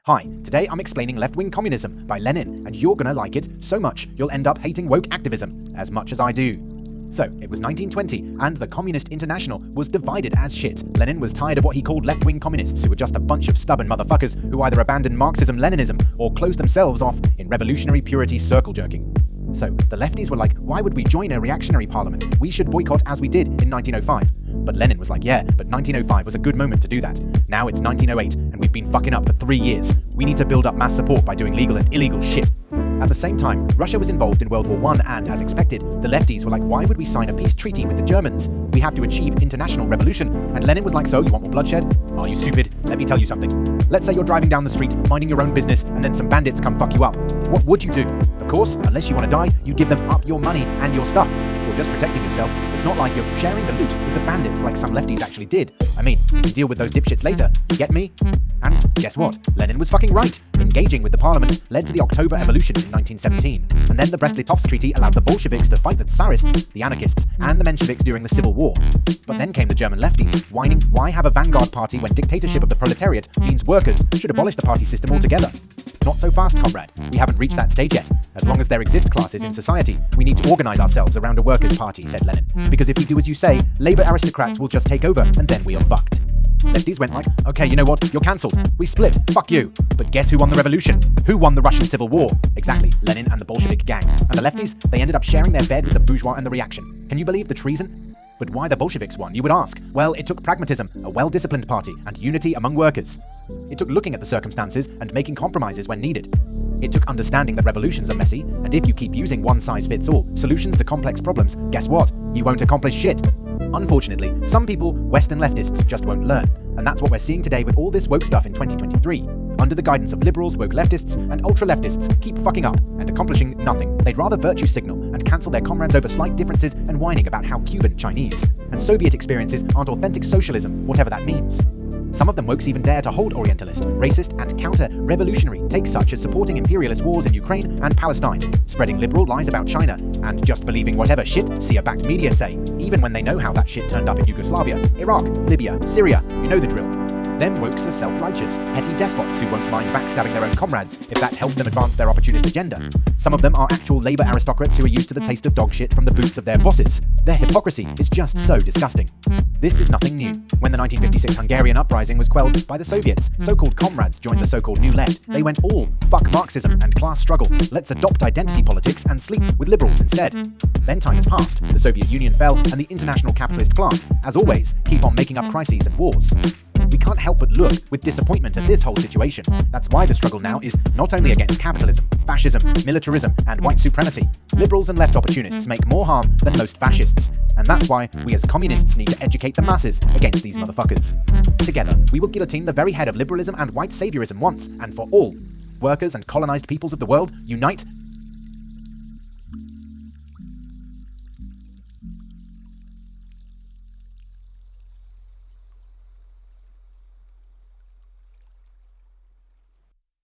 Hi, today I'm explaining left-wing communism by Lenin, and you're gonna like it so much you'll end up hating woke activism as much as I do. So, it was 1920, and the Communist International was divided as shit. Lenin was tired of what he called left-wing communists, who were just a bunch of stubborn motherfuckers who either abandoned Marxism-Leninism or closed themselves off in revolutionary purity circle-jerking. So, the lefties were like, why would we join a reactionary parliament? We should boycott as we did in 1905. But Lenin was like, yeah, but 1905 was a good moment to do that. Now it's 1908, and we've been fucking up for 3 years. We need to build up mass support by doing legal and illegal shit. At the same time, Russia was involved in World War I, and as expected, the lefties were like, why would we sign a peace treaty with the Germans? We have to achieve international revolution. And Lenin was like, so, you want more bloodshed? Are you stupid? Let me tell you something. Let's say you're driving down the street, minding your own business, and then some bandits come fuck you up. What would you do? Of course, unless you want to die, you give them up your money and your stuff. You're just protecting yourself. It's not like you're sharing the loot with the bandits like some lefties actually did. I mean, you can deal with those dipshits later. Get me? And guess what? Lenin was fucking right. Engaging with the parliament led to the October Revolution in 1917, and then the Brest-Litovsk Treaty allowed the Bolsheviks to fight the Tsarists, the anarchists, and the Mensheviks during the Civil War. But then came the German lefties, whining, why have a vanguard party when dictatorship of the proletariat means workers should abolish the party system altogether? Not so fast, comrade. We haven't reached that stage yet. As long as there exist classes in society, we need to organize ourselves around a workers' party, said Lenin. Because if we do as you say, labor aristocrats will just take over, and then we are fucked. Lefties went like, okay, you know what? You're cancelled. We split. Fuck you. But guess who won the revolution? Who won the Russian Civil War? Exactly, Lenin and the Bolshevik gang. And the lefties, they ended up sharing their bed with the bourgeois and the reaction. Can you believe the treason? But why the Bolsheviks won, you would ask? Well, it took pragmatism, a well-disciplined party, and unity among workers. It took looking at the circumstances and making compromises when needed. It took understanding that revolutions are messy, and if you keep using one-size-fits-all solutions to complex problems, guess what? You won't accomplish shit. Unfortunately, some people, Western leftists, just won't learn, and that's what we're seeing today with all this woke stuff in 2023. Under the guidance of liberals, woke leftists, and ultra-leftists keep fucking up and accomplishing nothing. They'd rather virtue signal and cancel their comrades over slight differences and whining about how Cuban, Chinese, and Soviet experiences aren't authentic socialism, whatever that means. Some of them wokes even dare to hold Orientalist, racist, and counter-revolutionary takes such as supporting imperialist wars in Ukraine and Palestine, spreading liberal lies about China, and just believing whatever shit Sia-backed media say, even when they know how that shit turned up in Yugoslavia, Iraq, Libya, Syria, you know the drill. Them wokes are self-righteous, petty despots who won't mind backstabbing their own comrades if that helps them advance their opportunist agenda. Some of them are actual labor aristocrats who are used to the taste of dog shit from the boots of their bosses. Their hypocrisy is just so disgusting. This is nothing new. When the 1956 Hungarian uprising was quelled by the Soviets, so-called comrades joined the so-called New Left. They went all, fuck Marxism and class struggle, let's adopt identity politics and sleep with liberals instead. Then time has passed, the Soviet Union fell, and the international capitalist class, as always, keep on making up crises and wars. We can't help but look with disappointment at this whole situation. That's why the struggle now is not only against capitalism, fascism, militarism, and white supremacy. Liberals and left opportunists make more harm than most fascists. And that's why we as communists need to educate the masses against these motherfuckers. Together, we will guillotine the very head of liberalism and white saviorism once and for all. Workers and colonized peoples of the world, unite,